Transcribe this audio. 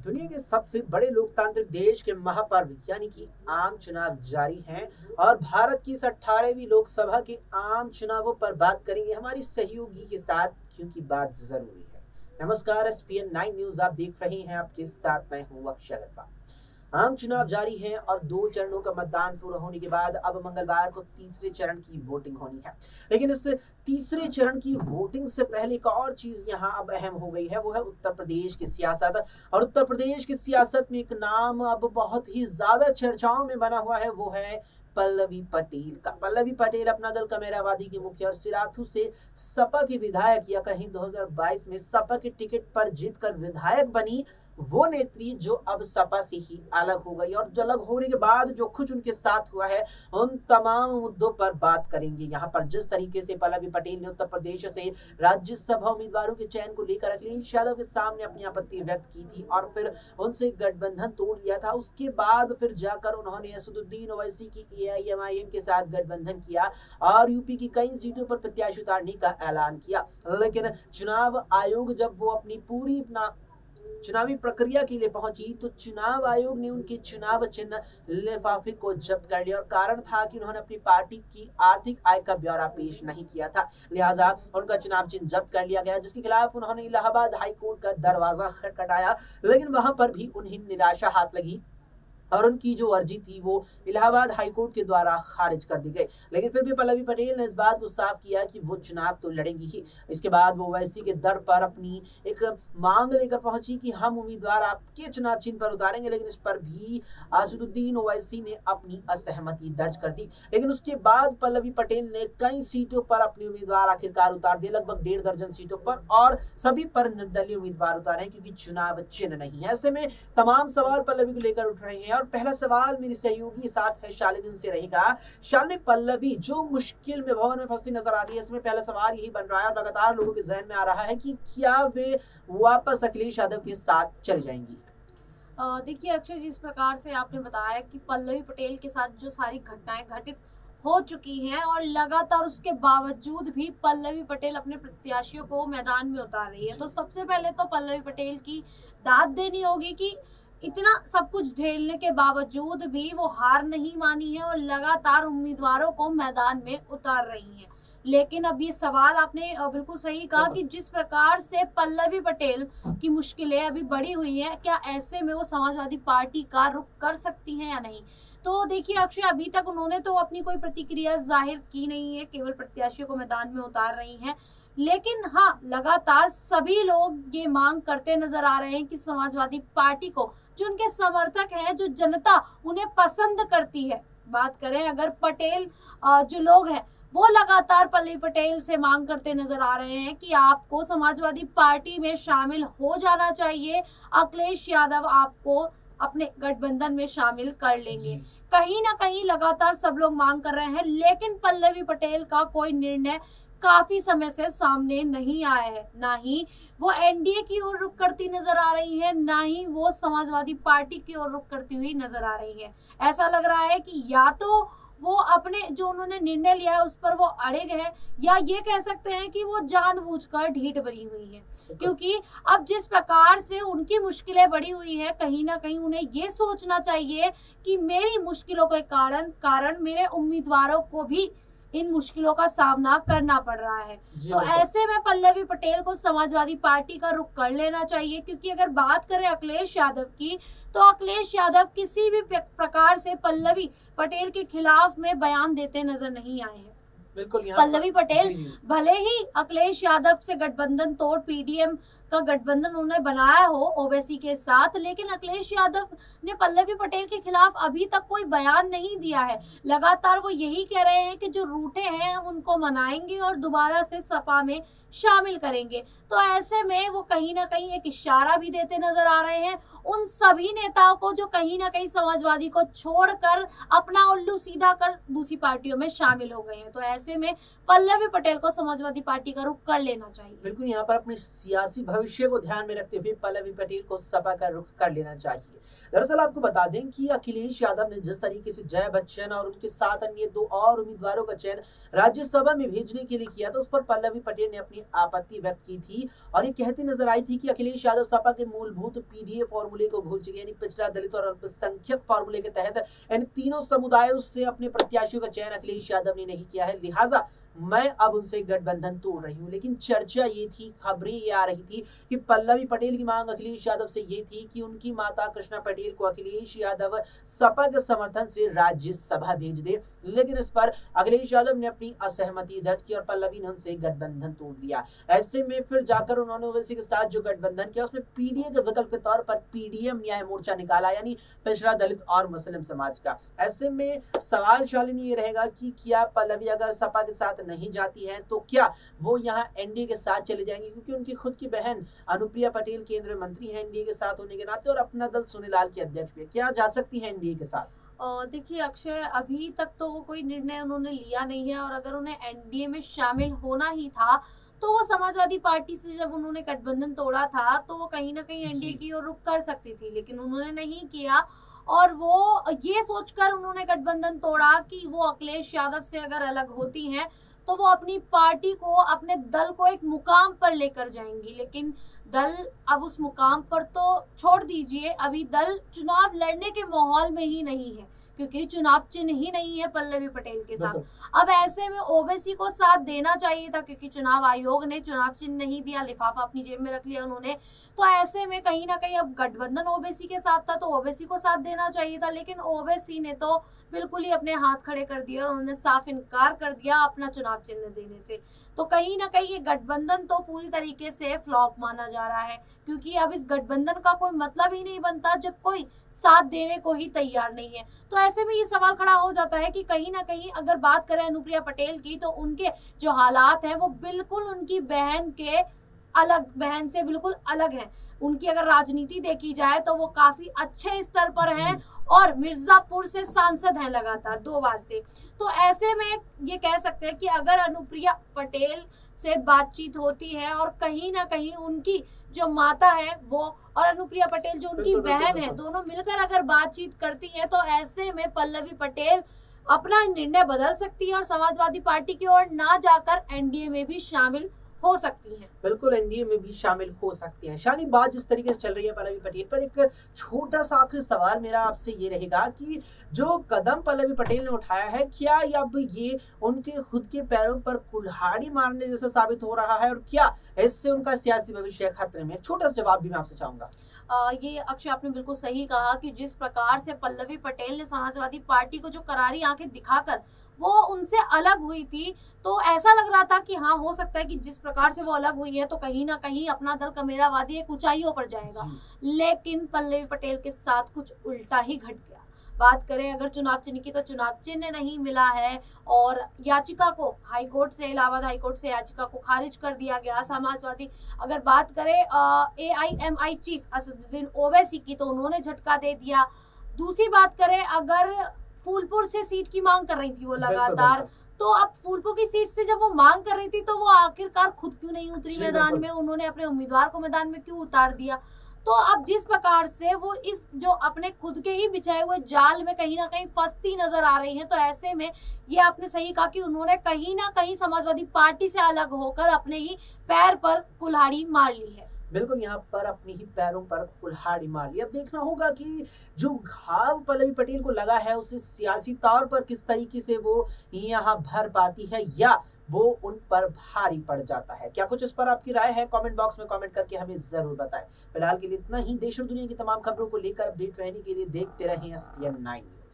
दुनिया के सबसे बड़े लोकतांत्रिक देश के महापर्व यानी कि आम चुनाव जारी हैं और भारत की इस 18वीं लोकसभा के आम चुनावों पर बात करेंगे हमारी सहयोगी के साथ, क्योंकि बात जरूरी है। नमस्कार, SPN 9 न्यूज आप देख रहे हैं, आपके साथ मैं हूं अक्षय अग्रवाल। आम चुनाव जारी हैं और 2 चरणों का मतदान पूरा होने के बाद अब मंगलवार को तीसरे चरण की वोटिंग होनी है। लेकिन इस तीसरे चरण की वोटिंग से पहले एक और चीज यहाँ अब अहम हो गई है, वो है उत्तर प्रदेश की सियासत। और उत्तर प्रदेश की सियासत में एक नाम अब बहुत ही ज्यादा चर्चाओं में बना हुआ है, वो है पल्लवी पटेल का। पल्लवी पटेल अपना दल कमेरावादी के मुखिया और सिराथू से सपा के विधायक या कहीं 2022 में सपा के टिकट पर जीतकर विधायक बनी वो नेत्री जो अब सपा से ही अलग हो गई। और जो अलग होने के बाद जो कुछ उनके साथ हुआ है उन तमाम मुद्दों पर बात करेंगे। यहाँ पर जिस तरीके से पल्लवी पटेल ने उत्तर प्रदेश से राज्यसभा उम्मीदवारों के चयन को लेकर अखिलेश यादव के सामने अपनी आपत्ति व्यक्त की थी और फिर उनसे गठबंधन तोड़ लिया था, उसके बाद फिर जाकर उन्होंने असदुद्दीन ओवैसी की AIMIM के साथ गठबंधन किया और यूपी की कई सीटों पर प्रत्याशी उतारने का ऐलान किया। लेकिन चुनाव आयोग जब वो अपनी पूरी चुनावी प्रक्रिया के लिए पहुंची तो चुनाव आयोग ने उनके चुनाव चिन्ह लिफाफे को जब्त कर लिया और कारण था कि उन्होंने अपनी पार्टी की आर्थिक आय का ब्यौरा पेश नहीं किया था, लिहाजा उनका चुनाव चिन्ह जब्त कर लिया गया, जिसके खिलाफ उन्होंने इलाहाबाद हाई कोर्ट का दरवाजा खटखटाया। लेकिन वहां पर भी उन्हें निराशा हाथ लगी और उनकी जो अर्जी थी वो इलाहाबाद हाईकोर्ट के द्वारा खारिज कर दी गई। लेकिन फिर भी पल्लवी पटेल ने इस बात को साफ किया कि वो चुनाव तो लड़ेंगी ही। इसके बाद वो ओवैसी के दर पर अपनी एक मांग लेकर पहुंची कि हम उम्मीदवार आपके चुनाव चिन्ह पर उतारेंगे, लेकिन इस पर भी असदुद्दीन ओवैसी ने अपनी असहमति दर्ज कर दी। लेकिन उसके बाद पल्लवी पटेल ने कई सीटों पर अपने उम्मीदवार आखिरकार उतार दिए, लगभग 1.5 दर्जन सीटों पर, और सभी पर निर्दलीय उम्मीदवार उतारे क्योंकि चुनाव चिन्ह नहीं है। ऐसे में तमाम सवाल पल्लवी को लेकर उठ रहे हैं और पहला सवाल मेरी सहयोगी साथ है शालिनी, उनसे रहेगा। शालिनी, पल्लवी जो मुश्किल में भवन में फंसती नजर आ रही है, इसमें पहला सवाल यही बन रहा है और लगातार लोगों के जहन में आ रहा है कि क्या वे वापस अखिलेश यादव के साथ चली जाएंगी? देखिए अक्षय, जिस प्रकार से आपने बताया कि पल्लवी पटेल के साथ जो सारी घटनाएं घटित हो चुकी हैं और लगातार उसके बावजूद भी पल्लवी पटेल अपने प्रत्याशियों को मैदान में उतार रही है, तो सबसे पहले तो पल्लवी पटेल की दाद देनी होगी कि इतना सब कुछ झेलने के बावजूद भी वो हार नहीं मानी है और लगातार उम्मीदवारों को मैदान में उतार रही हैं। लेकिन अब ये सवाल आपने बिल्कुल सही कहा कि जिस प्रकार से पल्लवी पटेल की मुश्किलें अभी बढ़ी हुई हैं, क्या ऐसे में वो समाजवादी पार्टी का रुख कर सकती हैं या नहीं? तो देखिए अक्षय, अभी तक उन्होंने तो अपनी कोई प्रतिक्रिया जाहिर की नहीं है, केवल प्रत्याशियों को मैदान में उतार रही हैं। लेकिन हाँ, लगातार सभी लोग ये मांग करते नजर आ रहे हैं कि समाजवादी पार्टी को, जो उनके समर्थक हैं, जो जनता उन्हें पसंद करती है, बात करें अगर पटेल जो लोग हैं, वो लगातार पल्लवी पटेल से मांग करते नजर आ रहे हैं कि आपको समाजवादी पार्टी में शामिल हो जाना चाहिए, अखिलेश यादव आपको अपने गठबंधन में शामिल कर लेंगे। कहीं ना कहीं लगातार सब लोग मांग कर रहे हैं, लेकिन पल्लवी पटेल का कोई निर्णय काफी समय से सामने नहीं आया है। ना ही वो NDA की ओर रुख करती नजर आ रही है, ना ही वो समाजवादी पार्टी की ओर रुख करती हुई नजर आ रही है। ऐसा लग रहा है कि या तो वो अपने जो उन्होंने निर्णय लिया है उस पर वो अड़िग है, या ये कह सकते हैं कि वो जानबूझकर ढीठ बनी हुई है, क्योंकि अब जिस प्रकार से उनकी मुश्किलें बढ़ी हुई है, कहीं ना कहीं उन्हें ये सोचना चाहिए कि मेरी मुश्किलों के कारण मेरे उम्मीदवारों को भी इन मुश्किलों का सामना करना पड़ रहा है। तो ऐसे में पल्लवी पटेल को समाजवादी पार्टी का रुख कर लेना चाहिए, क्योंकि अगर बात करें अखिलेश यादव की, तो अखिलेश यादव किसी भी प्रकार से पल्लवी पटेल के खिलाफ में बयान देते नजर नहीं आए हैं। बिल्कुल, पल्लवी पटेल भले ही अखिलेश यादव से गठबंधन तोड़ PDM का गठबंधन उन्होंने बनाया हो ओवैसी के साथ, लेकिन अखिलेश यादव ने पल्लवी पटेल के खिलाफ अभी तक कोई बयान नहीं दिया है। लगातार वो यही कह रहे हैं कि जो रूठे हैं हम उनको मनाएंगे और दोबारा से सपा में शामिल करेंगे। तो ऐसे में वो कहीं ना कहीं एक इशारा भी देते नजर आ रहे हैं उन सभी नेताओं को जो कहीं ना कहीं समाजवादी को छोड़कर अपना उल्लू सीधा कर दूसरी पार्टियों में शामिल हो गए हैं। तो ऐसे में पल्लवी पटेल को समाजवादी पार्टी का रुख कर लेना चाहिए। बिल्कुल, यहाँ पर अपने सियासी भविष्य भविष्य को ध्यान में रखते हुए पल्लवी पटेल को सपा का रुख कर लेना चाहिए। दरअसल आपको बता दें कि अखिलेश यादव ने जिस तरीके से जया बच्चन और उनके साथ अन्य 2 और उम्मीदवारों का चयन राज्यसभा में भेजने के लिए किया था, उस पर पल्लवी पटेल ने अपनी आपत्ति व्यक्त की थी और ये कहती नजर आई थी कि अखिलेश यादव सपा के मूलभूत पीडीए फॉर्मूले को भूल चुके, यानी पिछड़ा, दलित और अल्पसंख्यक फॉर्मूले के तहत इन तीनों समुदायों से अपने प्रत्याशियों का चयन अखिलेश यादव ने नहीं किया है, लिहाजा मैं अब उनसे गठबंधन तोड़ रही हूँ। लेकिन चर्चा ये थी, खबरें ये आ रही थी कि पल्लवी पटेल की मांग अखिलेश यादव से ये थी कि उनकी माता कृष्णा पटेल को अखिलेश यादव सपा के समर्थन से राज्यसभा भेज दे, लेकिन इस पर अखिलेश यादव ने अपनी असहमति दर्ज की और पल्लवी ने उनसे गठबंधन तोड़ लिया। ऐसे में फिर जाकर उन्होंने ओवैसी के साथ जो गठबंधन किया उसमें पीडीए के विकल्प के तौर पर पीडीएम न्याय मोर्चा निकाला, यानी पिछड़ा, दलित और मुस्लिम समाज का। ऐसे में सवाल शालिनी ये रहेगा कि क्या पल्लवी अगर सपा के साथ नहीं जाती हैं तो क्या वो यहाँ एनडीए के साथ चले जाएंगे, क्योंकि उनकी खुद की बहन अनुप्रिया पटेल केंद्रीय मंत्री है एनडीए के साथ होने के नाते और अपना दल सोनीलाल की अध्यक्ष भी है। क्या जा सकती है एनडीए के साथ? देखिए अक्षय, अभी तक तो कोई निर्णय उन्होंने लिया नहीं है और अगर उन्हें एनडीए में शामिल होना ही था तो वो समाजवादी पार्टी से जब उन्होंने गठबंधन तोड़ा था तो वो कहीं ना कहीं एनडीए की ओर रुख कर सकती थी, लेकिन उन्होंने नहीं किया और वो ये सोचकर उन्होंने गठबंधन तोड़ा कि वो अखिलेश यादव से अगर अलग होती हैं तो वो अपनी पार्टी को, अपने दल को एक मुकाम पर लेकर जाएंगी। लेकिन दल अब उस मुकाम पर तो छोड़ दीजिए, अभी दल चुनाव लड़ने के माहौल में ही नहीं है क्योंकि चुनाव चिन्ह ही नहीं है पल्लवी पटेल के साथ। अब ऐसे में ओवैसी को साथ देना चाहिए था क्योंकि चुनाव आयोग ने चुनाव चिन्ह नहीं दिया, लिफाफा अपनी जेब में रख लिया उन्होंने, तो ऐसे में कहीं ना कहीं अब गठबंधन ओवैसी के साथ था तो ओवैसी को साथ देना चाहिए था, लेकिन ओवैसी ने तो बिल्कुल ही अपने हाथ खड़े कर दिए और उन्होंने साफ इनकार कर दिया अपना चुनाव चिन्ह देने से। तो कहीं ना कहीं ये गठबंधन तो पूरी तरीके से फ्लॉप माना जा रहा है क्योंकि अब इस गठबंधन का कोई मतलब ही नहीं बनता जब कोई साथ देने को ही तैयार नहीं है। तो ऐसे में ये सवाल खड़ा हो जाता है कि कहीं ना कहीं अगर बात करें अनुप्रिया पटेल की तो उनके जो हालात हैं वो बिल्कुल उनकी बहन से बिल्कुल अलग है। उनकी अगर राजनीति देखी जाए तो वो काफी अच्छे स्तर पर हैं और मिर्जापुर से सांसद हैं लगातार 2 बार से। तो ऐसे में ये कह सकते हैं कि अगर अनुप्रिया पटेल से बातचीत होती है और कहीं ना कहीं उनकी जो माता है वो और अनुप्रिया पटेल जो उनकी बहन है, दोनों मिलकर अगर बातचीत करती है तो ऐसे में पल्लवी पटेल अपना निर्णय बदल सकती है और समाजवादी पार्टी की ओर ना जाकर एनडीए में भी शामिल हो सकती हैं। बिल्कुल एनडीए में भी शामिल हो सकती हैं। शानी, बात जिस तरीके से चल रही है पल्लवी पटेल पर, एक छोटा सा आखिरी सवाल मेरा आपसे ये रहेगा कि जो कदम पल्लवी पटेल ने उठाया है, क्या अब ये उनके खुद के पैरों पर कुल्हाड़ी मारने जैसा साबित हो रहा है और क्या इससे उनका सियासी भविष्य खतरे में? छोटा सा जवाब भी मैं आपसे चाहूंगा। ये अक्षय आपने बिल्कुल सही कहा कि जिस प्रकार से पल्लवी पटेल ने समाजवादी पार्टी को जो करारी आंखें दिखाकर वो उनसे अलग हुई थी, तो ऐसा लग रहा था कि हाँ हो सकता है कि जिस प्रकार से वो अलग हुई है तो कहीं ना कहीं अपना दल कमेरावादी एक ऊंचाइयों पर जाएगा, लेकिन पल्लवी पटेल के साथ कुछ उल्टा ही घट गया। बात करें अगर चुनाव चिन्ह की तो चुनाव चिन्ह नहीं मिला है और याचिका को हाईकोर्ट से, इलाहाबाद हाईकोर्ट से याचिका को खारिज कर दिया गया। समाजवादी अगर बात करें AIMI चीफ असदुद्दीन ओवैसी की तो उन्होंने झटका दे दिया। दूसरी बात करें अगर फूलपुर से सीट की मांग कर रही थी वो लगातार, तो अब फूलपुर की सीट से जब वो मांग कर रही थी तो वो आखिरकार खुद क्यों नहीं उतरी मैदान में, उन्होंने अपने उम्मीदवार को मैदान में क्यों उतार दिया। तो अब जिस प्रकार से वो इस जो अपने खुद के ही बिछाए हुए जाल में कहीं ना कहीं फंसती नजर आ रही है, तो ऐसे में ये आपने सही कहा कि उन्होंने कहीं ना कहीं समाजवादी पार्टी से अलग होकर अपने ही पैर पर कुल्हाड़ी मार ली है। बिल्कुल, यहाँ पर अपने ही पैरों पर कुल्हाड़ी मार ली। अब देखना होगा कि जो घाव पल्लवी पटेल को लगा है उसे सियासी तौर पर किस तरीके से वो यहाँ भर पाती है या वो उन पर भारी पड़ जाता है। क्या कुछ इस पर आपकी राय है? कमेंट बॉक्स में कमेंट करके हमें जरूर बताएं। फिलहाल के लिए इतना ही। देश और दुनिया की तमाम खबरों को लेकर अपडेट रहने के लिए देखते रहें SPN9 न्यूज।